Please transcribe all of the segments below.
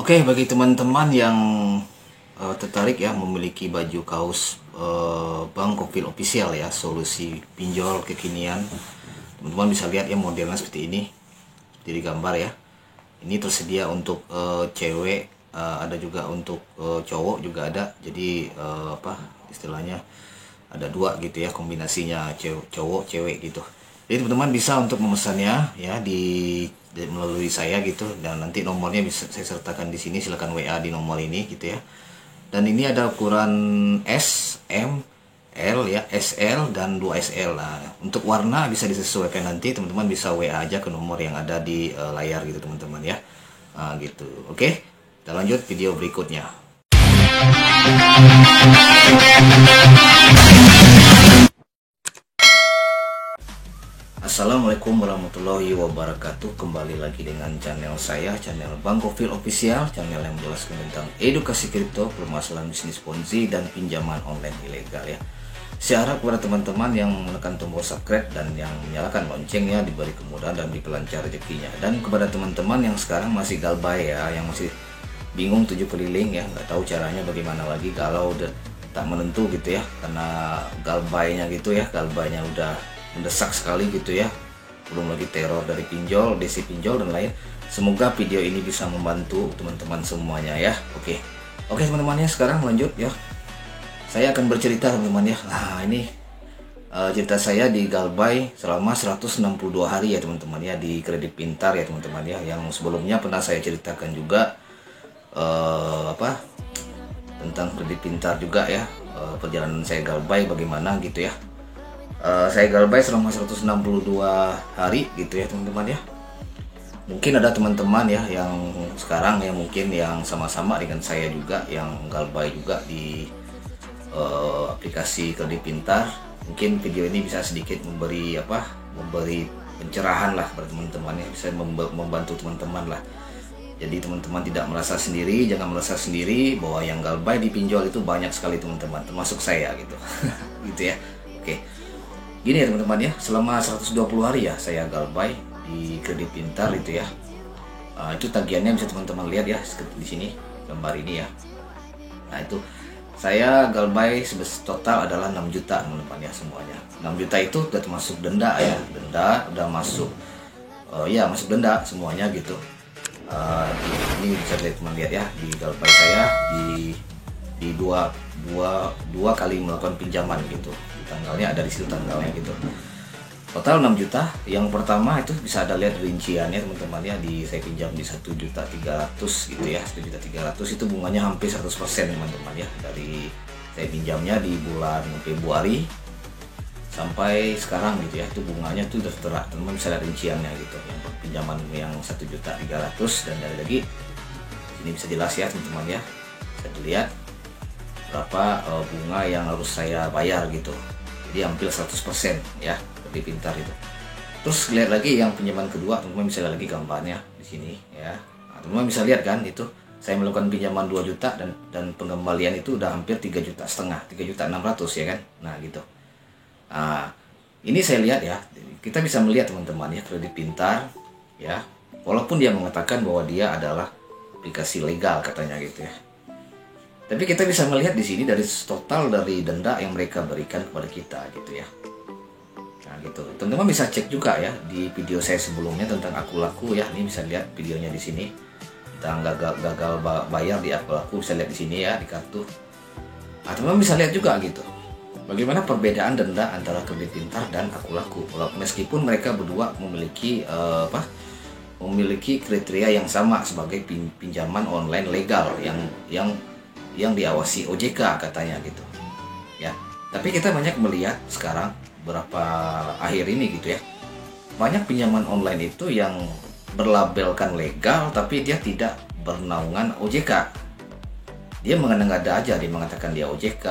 Oke, bagi teman-teman yang tertarik ya memiliki baju kaos Bank Kopil Official ya, solusi pinjol kekinian, teman-teman bisa lihat ya modelnya seperti ini, seperti gambar ya. Ini tersedia untuk cewek, ada juga untuk cowok juga ada. Jadi apa istilahnya, ada dua gitu ya, kombinasinya cowok cewek gitu. Jadi teman-teman bisa untuk memesannya ya melalui saya gitu, dan nanti nomornya bisa saya sertakan di sini, silahkan WA di nomor ini gitu ya. Dan ini ada ukuran S, M, L ya, SL dan 2XL. Nah, untuk warna bisa disesuaikan, nanti teman-teman bisa WA aja ke nomor yang ada di layar gitu teman-teman ya. Nah, gitu. Oke, kita lanjut video berikutnya. Assalamualaikum warahmatullahi wabarakatuh. Kembali lagi dengan channel saya, channel Bang Kopil Official, channel yang menjelaskan tentang edukasi kripto, permasalahan bisnis Ponzi dan pinjaman online ilegal ya. Saya harap kepada teman-teman yang menekan tombol subscribe dan yang menyalakan loncengnya diberi kemudahan dan dipelancar rezekinya. Dan kepada teman-teman yang sekarang masih galbay ya, yang masih bingung 7 keliling ya, nggak tahu caranya bagaimana lagi, galau dan tak menentu gitu ya, karena galbaynya gitu ya, galbaynya udah mendesak sekali gitu ya, belum lagi teror dari pinjol, desi pinjol dan lain. Semoga video ini bisa membantu teman-teman semuanya ya. Oke teman-teman ya, sekarang lanjut ya, saya akan bercerita teman-teman ya. Nah ini cerita saya di galbay selama 162 hari ya teman-teman ya, di kredit pintar ya teman-teman ya, yang sebelumnya pernah saya ceritakan juga tentang kredit pintar juga ya, perjalanan saya galbay bagaimana gitu ya. Saya galbay selama 162 hari gitu ya teman-teman ya. Mungkin ada teman-teman ya yang sekarang ya, mungkin yang sama-sama dengan saya juga yang galbay juga di aplikasi kredit pintar. Mungkin video ini bisa sedikit memberi pencerahan lah kepada teman-teman ya, bisa membantu teman-teman lah. Jadi teman-teman tidak merasa sendiri, jangan merasa sendiri bahwa yang galbay di pinjol itu banyak sekali teman-teman, termasuk saya gitu. Gitu ya. Oke. Gini ya teman-teman ya, selama 120 hari ya saya galbay di kredit pintar itu ya. Itu tagihannya bisa teman-teman lihat ya di sini gambar ini ya. Nah itu saya galbay total adalah 6 juta teman-teman ya semuanya. 6 juta itu udah termasuk denda ya, denda udah masuk ya, masuk denda semuanya gitu. Ini bisa lihat ya di galbay saya di dua kali melakukan pinjaman gitu, tanggalnya ada di situ tanggalnya gitu. Total 6 juta. Yang pertama itu bisa ada lihat rinciannya teman-teman ya, saya pinjam di 1.300.000 gitu ya, 1.300.000 itu bunganya hampir 100% teman-teman ya, dari saya pinjamnya di bulan Februari sampai sekarang gitu ya, itu bunganya tuh udah tertera, teman-teman bisa lihat rinciannya gitu. Yang pinjaman yang 1.300.000, dan dari lagi ini bisa jelas ya teman-teman ya, bisa dilihat berapa bunga yang harus saya bayar gitu. Jadi hampir 100% ya, lebih pintar itu. Terus lihat lagi yang pinjaman kedua, teman-teman bisa lihat lagi gambarnya di sini ya. Nah, teman-teman bisa lihat kan, itu saya melakukan pinjaman 2 juta dan pengembalian itu udah hampir 3,5 juta, 3.600.000 ya kan. Nah gitu. Nah, ini saya lihat ya, kita bisa melihat teman-teman ya, kredit pintar ya, walaupun dia mengatakan bahwa dia adalah aplikasi legal katanya gitu ya. Tapi kita bisa melihat di sini dari total dari denda yang mereka berikan kepada kita gitu ya. Nah gitu. Teman-teman bisa cek juga ya di video saya sebelumnya tentang aku laku ya. Ini bisa lihat videonya di sini. Tentang gagal bayar di aku laku, bisa lihat di sini ya, di kartu. Nah, teman-teman bisa lihat juga gitu, bagaimana perbedaan denda antara kredit pintar dan aku laku. Meskipun mereka berdua memiliki memiliki kriteria yang sama sebagai pinjaman online legal yang diawasi OJK katanya gitu ya. Tapi kita banyak melihat sekarang berapa akhir ini gitu ya, banyak pinjaman online itu yang berlabelkan legal tapi dia tidak bernaungan OJK. Dia mengada-ngada aja, dia mengatakan dia OJK.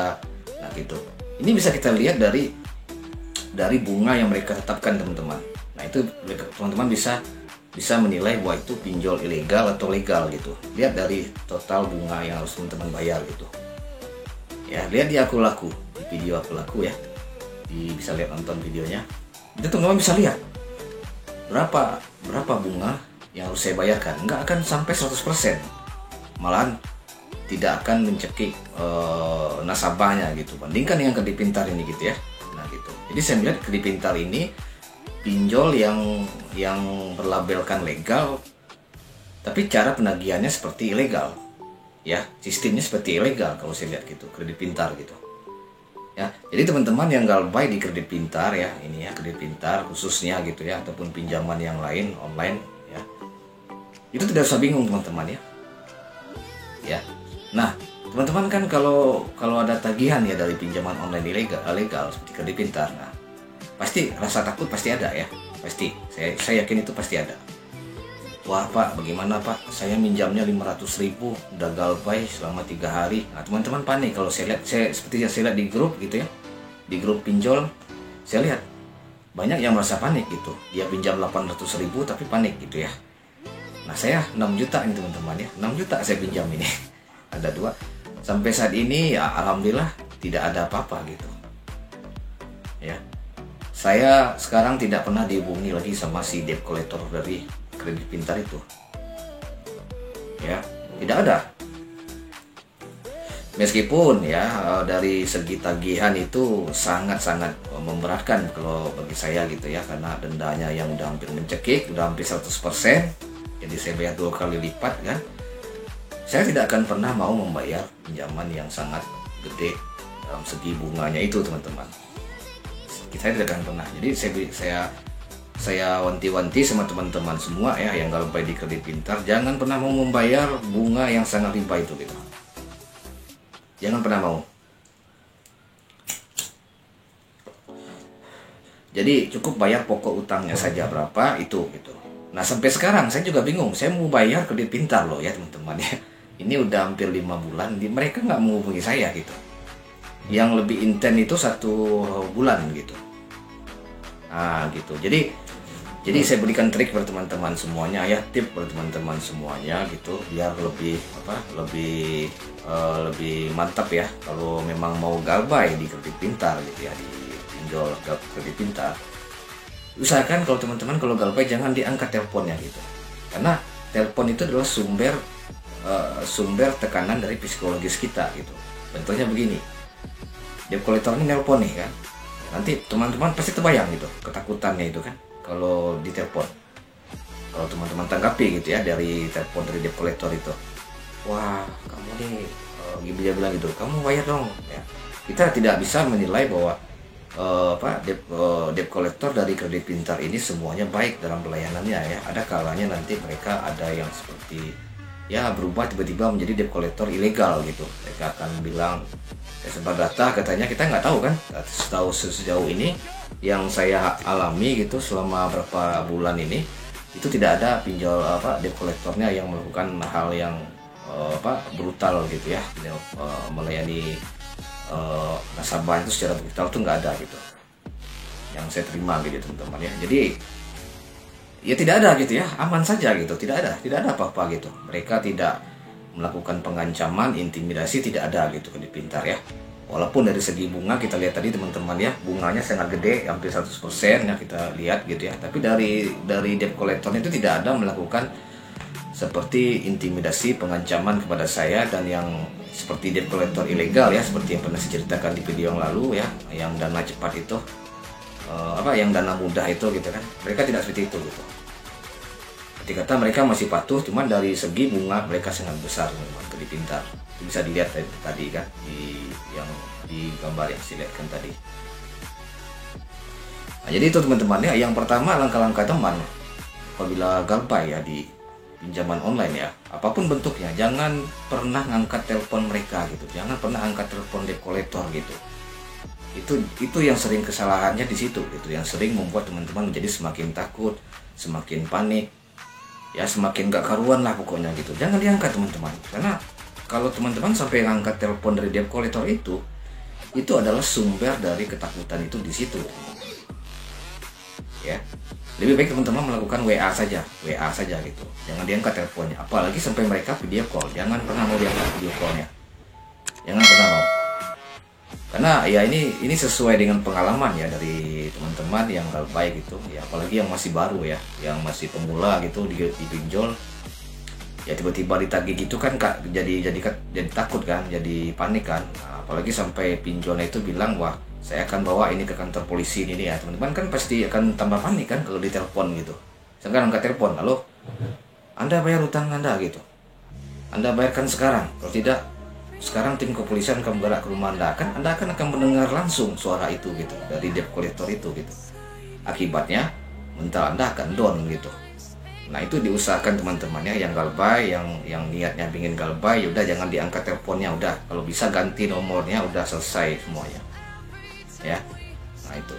Nah gitu. Ini bisa kita lihat dari bunga yang mereka tetapkan teman-teman. Nah itu teman-teman bisa menilai bahwa itu pinjol ilegal atau legal gitu. Lihat dari total bunga yang harus teman-teman bayar gitu. Ya, lihat di aku laku, di video aku laku ya. Bisa lihat, nonton videonya. Itu teman-teman bisa lihat berapa bunga yang harus saya bayarkan. Nggak akan sampai 100%. malahan tidak akan mencekik nasabahnya gitu, bandingkan dengan kredit pintar ini gitu ya. Nah gitu. Jadi saya melihat kredit pintar ini pinjol yang berlabelkan legal, tapi cara penagihannya seperti ilegal. Ya, sistemnya seperti ilegal kalau saya lihat gitu, kredit pintar gitu. Ya, jadi teman-teman yang galbay di kredit pintar ya, ini ya kredit pintar khususnya gitu ya, ataupun pinjaman yang lain online ya, itu tidak usah bingung teman-teman ya. Ya, nah teman-teman kan kalau ada tagihan ya dari pinjaman online ilegal seperti kredit pintar, nah pasti rasa takut pasti ada ya, pasti saya yakin itu pasti ada. Wah Pak, bagaimana Pak, saya minjamnya 500.000 udah galbay selama 3 hari. Nah teman-teman panik kalau saya lihat, seperti yang saya lihat di grup gitu ya, di grup pinjol, saya lihat banyak yang merasa panik gitu, dia pinjam 800.000 tapi panik gitu ya. Nah saya 6 juta ini teman-teman ya, 6 juta saya pinjam ini ada 2. Sampai saat ini ya alhamdulillah tidak ada apa-apa gitu ya. Saya sekarang tidak pernah dihubungi lagi sama si debt collector dari kredit pintar itu ya, tidak ada. Meskipun ya dari segi tagihan itu sangat-sangat memberatkan kalau bagi saya gitu ya, karena dendanya yang udah hampir mencekik, udah hampir 100%, jadi saya bayar 2 kali lipat kan. Saya tidak akan pernah mau membayar pinjaman yang sangat gede dalam segi bunganya itu teman-teman. Saya tidak akan pernah. Jadi saya wanti-wanti sama teman-teman semua ya yang galbay di kredit pintar, jangan pernah mau membayar bunga yang sangat riba itu gitu. Jangan pernah mau. Jadi cukup bayar pokok utangnya saja berapa itu gitu. Nah sampai sekarang saya juga bingung, saya mau bayar kredit pintar loh ya teman-teman ya. Ini udah hampir 5 bulan, mereka nggak menghubungi saya gitu. Yang lebih intens itu 1 bulan gitu. Nah gitu. Jadi saya berikan trik buat teman-teman semuanya ya, tip buat teman-teman semuanya gitu, biar lebih mantap ya kalau memang mau galbay di kredit pintar gitu ya, di pinjol kredit pintar. Usahakan kalau teman-teman kalau galbay jangan diangkat teleponnya gitu, karena telepon itu adalah sumber tekanan dari psikologis kita gitu. Contohnya begini, debt collector ini nelpon nih kan, nanti teman-teman pasti terbayang gitu ketakutannya itu kan kalau ditelepon. Kalau teman-teman tanggapi gitu ya dari telepon dari debt collector itu, wah kamu nih dia bilang gitu, kamu bayar dong ya. Kita tidak bisa menilai bahwa debt collector dari kredit pintar ini semuanya baik dalam pelayanannya ya. Ada kalanya nanti mereka ada yang seperti ya berubah tiba-tiba menjadi debt collector ilegal gitu. Mereka akan bilang sebar data, katanya kita nggak tahu kan. Sejauh ini yang saya alami gitu selama berapa bulan ini, itu tidak ada pinjol debt collectornya yang melakukan hal yang brutal gitu ya, melayani nasabah itu secara brutal itu nggak ada gitu yang saya terima gitu teman-teman ya. Jadi ya tidak ada gitu ya, aman saja gitu, tidak ada apa-apa gitu. Mereka tidak melakukan pengancaman, intimidasi, tidak ada gitu kredit pintar ya. Walaupun dari segi bunga kita lihat tadi teman-teman ya, bunganya sangat gede, hampir 100% ya kita lihat gitu ya. Tapi dari debt collector itu tidak ada melakukan seperti intimidasi, pengancaman kepada saya, dan yang seperti debt collector ilegal ya, seperti yang pernah saya ceritakan di video yang lalu ya, yang dana cepat itu, yang dana mudah itu gitu kan. Mereka tidak seperti itu gitu. Ketika kata mereka masih patuh, cuman dari segi bunga mereka sangat besar memang kredit pintar. Itu bisa dilihat tadi kan di gambar yang saya lihatkan tadi. Nah, jadi itu teman-teman ya. Yang pertama, langkah-langkah teman apabila galbay ya di pinjaman online ya, apapun bentuknya, jangan pernah ngangkat telepon mereka gitu. Jangan pernah angkat telepon debt collector gitu. Itu yang sering kesalahannya di situ gitu, yang sering membuat teman-teman menjadi semakin takut, semakin panik. Ya semakin gak karuan lah pokoknya gitu. Jangan diangkat teman-teman, karena kalau teman-teman sampai angkat telepon dari debt collector itu adalah sumber dari ketakutan itu di situ. Ya, lebih baik teman-teman melakukan WA saja gitu. Jangan diangkat teleponnya, apalagi sampai mereka video call. Jangan pernah mau diangkat video callnya. Jangan pernah mau. Karena ya ini sesuai dengan pengalaman ya dari teman-teman yang galbay gitu ya, apalagi yang masih baru ya, yang masih pemula gitu di pinjol. Ya tiba-tiba ditagih gitu kan Kak, jadi takut kan, jadi panik kan. Nah, apalagi sampai pinjolnya itu bilang, wah saya akan bawa ini ke kantor polisi ini ya teman-teman, kan pasti akan tambah panik kan kalau ditelepon gitu. Sekarang angkat telepon, halo, Anda bayar utang Anda gitu, Anda bayarkan sekarang, kalau tidak sekarang tim kepolisian akan bergerak ke rumah Anda, kan Anda akan mendengar langsung suara itu gitu dari debt collector itu gitu. Akibatnya mental Anda akan down gitu. Nah itu diusahakan teman-temannya yang galbay, yang niatnya pingin galbay, udah jangan diangkat teleponnya, udah kalau bisa ganti nomornya, udah selesai semuanya ya. Nah itu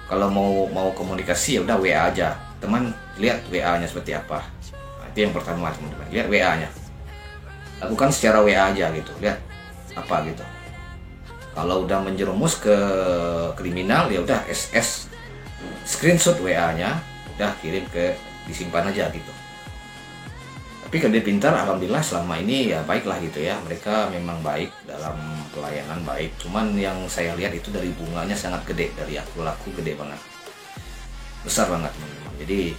kalau mau komunikasi ya udah WA aja, teman lihat WA-nya seperti apa. Nah, itu yang pertama teman-teman, lihat WA-nya, lakukan secara WA aja gitu, lihat apa gitu. Kalau udah menjerumus ke kriminal ya udah SS screenshot WA-nya, udah kirim ke, disimpan aja gitu. Tapi Kredit Pintar alhamdulillah selama ini ya baiklah gitu ya, mereka memang baik dalam pelayanan, baik. Cuman yang saya lihat itu dari bunganya sangat gede, dari aku laku gede banget, besar banget teman-teman. Jadi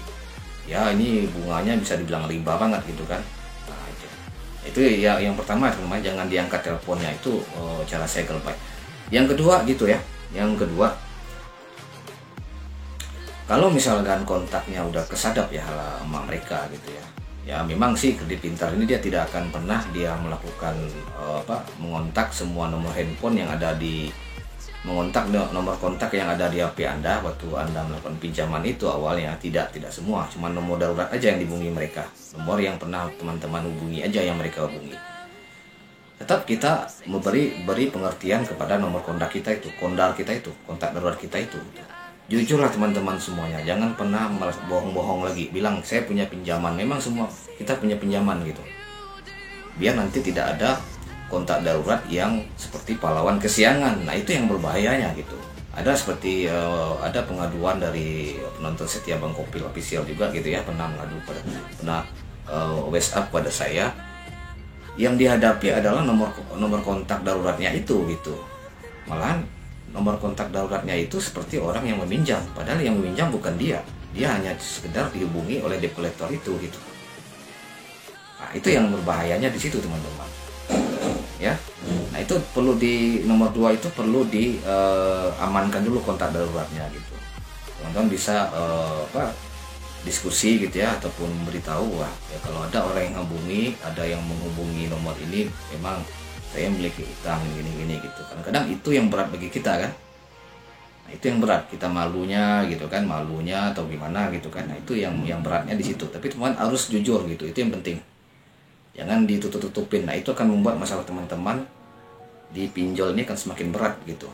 ya ini bunganya bisa dibilang riba banget gitu kan. Nah itu ya yang pertama teman-teman, jangan diangkat teleponnya, itu cara saya galbay. Yang kedua gitu ya, yang kedua, kalau misalkan kontaknya udah kesadap ya sama mereka gitu ya, ya memang sih Kredit Pintar ini dia tidak akan pernah dia melakukan mengontak semua nomor handphone yang ada di, mengontak nomor kontak yang ada di HP Anda waktu Anda melakukan pinjaman itu awalnya, tidak semua, cuma nomor darurat aja yang dihubungi mereka, nomor yang pernah teman-teman hubungi aja yang mereka hubungi. Tetap kita beri pengertian kepada nomor kontak kita itu, kontak darurat kita itu. Jujurlah teman-teman semuanya, jangan pernah bohong-bohong lagi, bilang saya punya pinjaman. Memang semua kita punya pinjaman gitu, biar nanti tidak ada kontak darurat yang seperti pahlawan kesiangan. Nah itu yang berbahayanya gitu. Ada seperti ada pengaduan dari penonton setia Bang Kopil official juga gitu ya, pernah WhatsApp pada saya, yang dihadapi adalah nomor kontak daruratnya itu gitu. Malahan nomor kontak daruratnya itu seperti orang yang meminjam, padahal yang meminjam bukan dia hanya sekedar dihubungi oleh debt collector itu gitu. Nah itu yang berbahayanya di situ teman-teman ya. Nah itu perlu di nomor 2 itu perlu diamankan dulu kontak daruratnya gitu. Teman-teman bisa diskusi gitu ya, ataupun memberitahu, wah ya kalau ada orang yang ada yang menghubungi nomor ini, memang saya memiliki utang gini gitu. Kadang-kadang itu yang berat bagi kita kan. Nah, itu yang berat, kita malunya gitu kan, malunya atau gimana gitu kan. Nah, itu yang beratnya di situ. Tapi teman harus jujur gitu, itu yang penting. Jangan ditutup-tutupin. Nah, itu akan membuat masalah teman-teman di pinjol ini akan semakin berat gitu.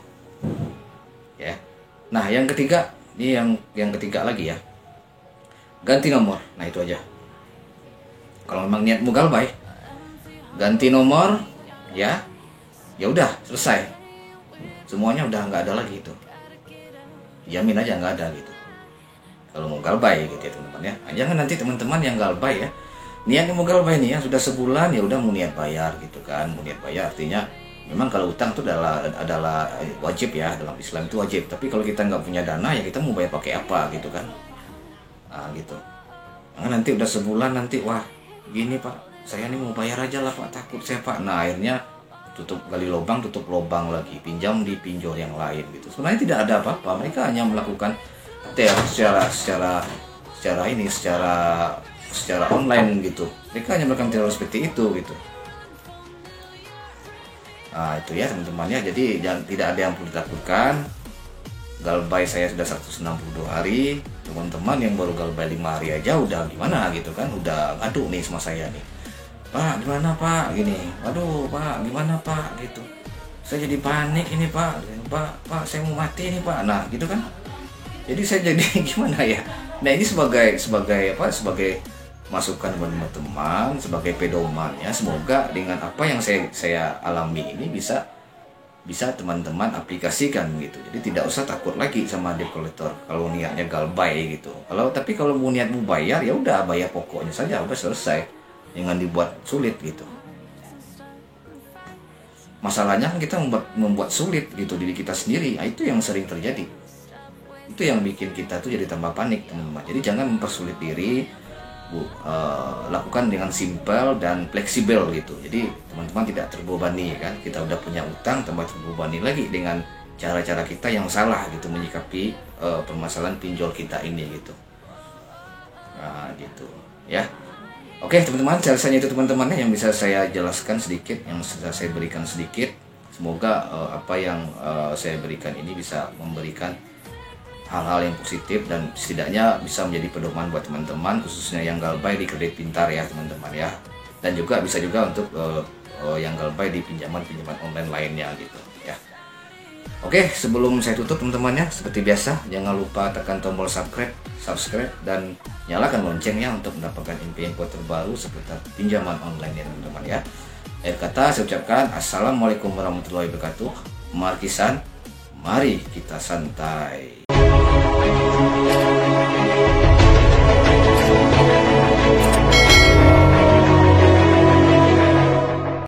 Ya. Nah, yang ketiga, ini yang ketiga lagi ya. Ganti nomor. Nah, itu aja. Kalau memang niatmu galbay, ganti nomor, ya udah selesai, semuanya udah nggak ada lagi itu, jamin aja nggak ada gitu kalau mau galbay gitu ya teman-teman ya. Nah, jangan nanti teman-teman yang galbay ya, niatnya mau galbay nih ya, sudah sebulan ya udah mau niat bayar gitu kan. Mau niat bayar artinya memang kalau utang itu adalah wajib ya, dalam Islam itu wajib. Tapi kalau kita nggak punya dana ya kita mau bayar pakai apa gitu kan. Nah gitu, jangan nanti udah sebulan nanti, wah gini Pak, saya ini mau bayar aja lah Pak, takut saya Pak. Nah akhirnya gali lubang, tutup lubang lagi, pinjam di pinjol yang lain gitu. Sebenarnya tidak ada apa-apa, mereka hanya melakukan secara online gitu. Mereka hanya melakukan teror seperti itu gitu. Nah itu ya teman-teman ya, jadi tidak ada yang perlu ditakutkan. Galbay saya sudah 162 hari, teman-teman yang baru galbay 5 hari aja udah gimana gitu kan, udah ngadu nih sama saya nih, Pak gimana Pak gini, waduh Pak gimana Pak gitu, saya jadi panik ini Pak saya mau mati ini Pak. Nah gitu kan, jadi saya jadi gimana ya. Nah ini sebagai masukan buat teman-teman, sebagai pedoman ya, semoga dengan apa yang saya alami ini bisa teman-teman aplikasikan gitu. Jadi tidak usah takut lagi sama debt collector kalau niatnya galbay gitu. Tapi kalau mau niatmu bayar ya udah bayar pokoknya saja, udah selesai, jangan dibuat sulit gitu. Masalahnya kan kita membuat sulit gitu diri kita sendiri. Nah, itu yang sering terjadi. Itu yang bikin kita tuh jadi tambah panik teman-teman. Jadi jangan mempersulit diri, lakukan dengan simpel dan fleksibel gitu. Jadi teman-teman tidak terbebani kan. Kita udah punya utang tambah terbebani lagi dengan cara-cara kita yang salah gitu menyikapi permasalahan pinjol kita ini gitu. Nah gitu ya. Oke teman-teman, rasanya itu teman-teman yang bisa saya jelaskan sedikit, yang sudah saya berikan sedikit. Semoga apa yang saya berikan ini bisa memberikan hal-hal yang positif dan setidaknya bisa menjadi pedoman buat teman-teman, khususnya yang galbay di kredit pintar ya teman-teman ya, dan juga bisa juga untuk yang galbay di pinjaman-pinjaman online lainnya gitu ya. Oke, sebelum saya tutup teman-teman ya, seperti biasa jangan lupa tekan tombol subscribe dan nyalakan loncengnya untuk mendapatkan info terbaru seputar pinjaman online ya teman-teman ya. Akhir kata saya ucapkan assalamualaikum warahmatullahi wabarakatuh. Markisan, mari kita santai.